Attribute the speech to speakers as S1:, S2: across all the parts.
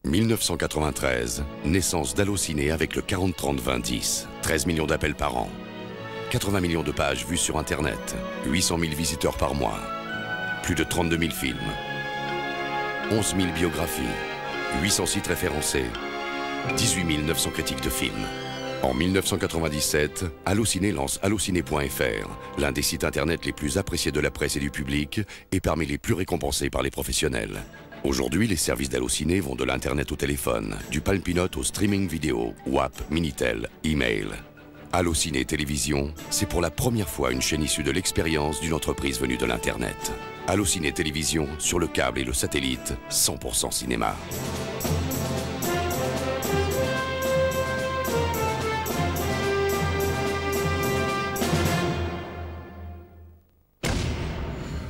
S1: 1993, naissance d'Allociné avec le 40-30-20-10. 13 millions d'appels par an. 80 millions de pages vues sur Internet. 800 000 visiteurs par mois. Plus de 32 000 films. 11 000 biographies. 800 sites référencés. 18 900 critiques de films. En 1997, Allociné lance allociné.fr, l'un des sites internet les plus appréciés de la presse et du public et parmi les plus récompensés par les professionnels. Aujourd'hui, les services d'Allociné vont de l'internet au téléphone, du Palm Pilot au streaming vidéo, WAP, Minitel, email. Allociné Télévision, c'est pour la première fois une chaîne issue de l'expérience d'une entreprise venue de l'internet. Allociné Télévision, sur le câble et le satellite, 100% cinéma.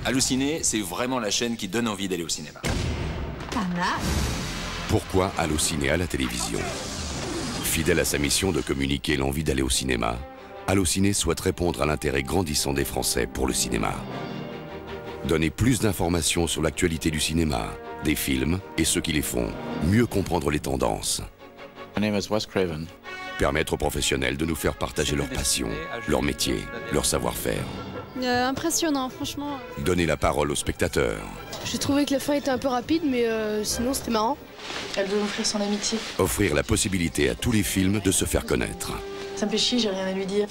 S2: Allociné, c'est vraiment la chaîne qui donne envie d'aller au cinéma.
S3: Pas mal.
S1: Pourquoi Allociné à la télévision? Fidèle à sa mission de communiquer l'envie d'aller au cinéma, Allociné souhaite répondre à l'intérêt grandissant des Français pour le cinéma. Donner plus d'informations sur l'actualité du cinéma, des films et ceux qui les font. Mieux comprendre les tendances.
S4: My name is Wes Craven.
S1: Permettre aux professionnels de nous faire partager leur passion, leur métier, leur savoir-faire.
S5: Impressionnant, franchement.
S1: Donner la parole aux spectateurs.
S5: J'ai trouvé que la fin était un peu rapide, mais sinon c'était marrant.
S3: Elle veut offrir son amitié.
S1: Offrir la possibilité à tous les films de se faire connaître.
S3: Ça me fait chier, j'ai rien à lui dire.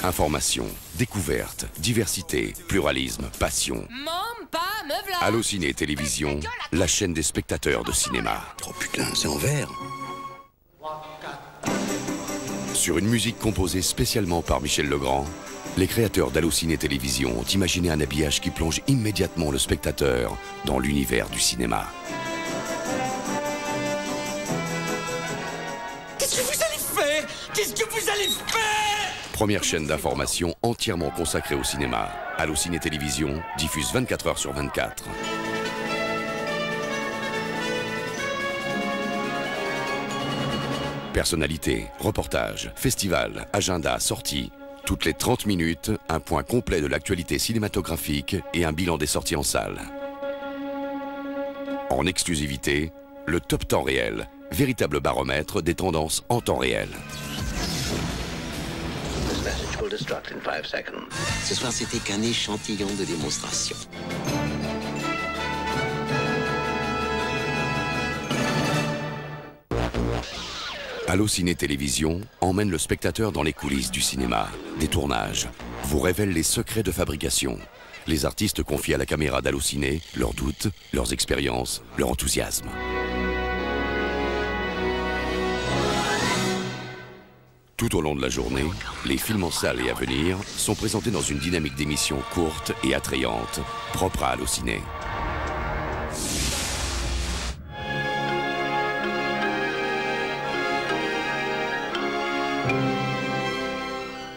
S1: Information, découverte, diversité, pluralisme, passion. Allociné Télévision, la chaîne des spectateurs de cinéma.
S6: Oh putain, c'est en vert.
S1: Sur une musique composée spécialement par Michel Legrand, les créateurs d'Allociné Télévision ont imaginé un habillage qui plonge immédiatement le spectateur dans l'univers du cinéma.
S7: Qu'est-ce que vous allez faire? Qu'est-ce que vous allez faire?
S1: Première chaîne d'information entièrement consacrée au cinéma. Allociné Télévision diffuse 24 heures sur 24. Personnalités, reportages, festivals, agenda, sorties. Toutes les 30 minutes, un point complet de l'actualité cinématographique et un bilan des sorties en salle. En exclusivité, le top temps réel, véritable baromètre des tendances en temps réel.
S6: Ce soir, c'était qu'un échantillon de démonstration.
S1: Allociné Télévision emmène le spectateur dans les coulisses du cinéma, des tournages, vous révèle les secrets de fabrication. Les artistes confient à la caméra d'Allociné leurs doutes, leurs expériences, leur enthousiasme. Tout au long de la journée, les films en salle et à venir sont présentés dans une dynamique d'émission courte et attrayante, propre à Allociné.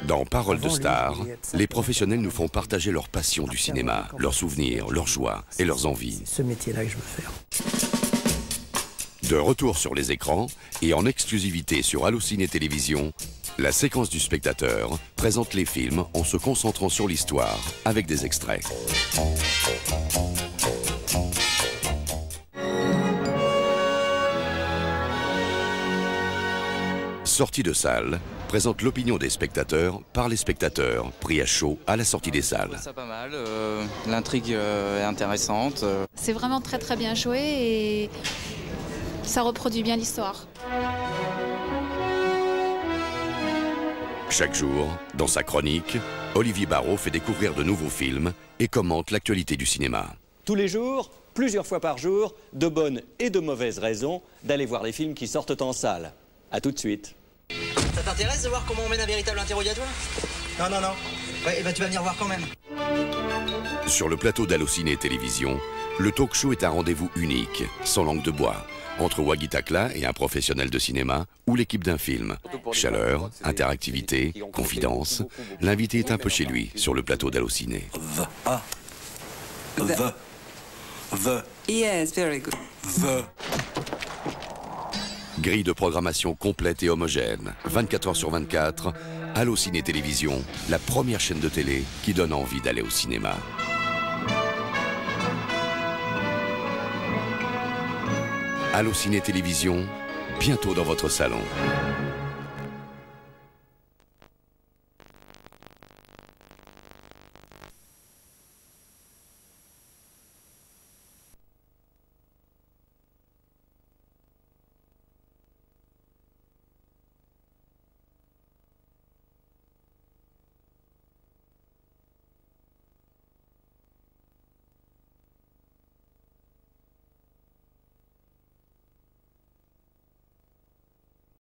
S1: Dans Paroles de Stars, les professionnels nous font partager leur passion du cinéma, leurs souvenirs, leurs joies et leurs envies.
S8: C'est ce métier-là que je veux faire.
S1: De retour sur les écrans et en exclusivité sur Allociné Télévision, la séquence du spectateur présente les films en se concentrant sur l'histoire avec des extraits. Sortie de salle présente l'opinion des spectateurs par les spectateurs, pris à chaud à la sortie des salles.
S4: Ça pas mal, l'intrigue est intéressante.
S9: C'est vraiment très très bien joué et ça reproduit bien l'histoire.
S1: Chaque jour, dans sa chronique, Olivier Barrault fait découvrir de nouveaux films et commente l'actualité du cinéma.
S10: Tous les jours, plusieurs fois par jour, de bonnes et de mauvaises raisons d'aller voir les films qui sortent en salle. A tout de suite.
S7: Ça t'intéresse de voir comment on mène un véritable interrogatoire? Non, non, non. Ouais, et ben tu vas venir voir quand même.
S1: Sur le plateau d'Allociné Télévision, le talk show est un rendez-vous unique, sans langue de bois, entre Waggy Takla et un professionnel de cinéma ou l'équipe d'un film. Chaleur, interactivité, confidence, l'invité est un peu chez lui sur le plateau d'Allociné.
S11: Yes, very good.
S1: Grille de programmation complète et homogène, 24 heures sur 24, Allociné Télévision, la première chaîne de télé qui donne envie d'aller au cinéma. Allociné Télévision, bientôt dans votre salon.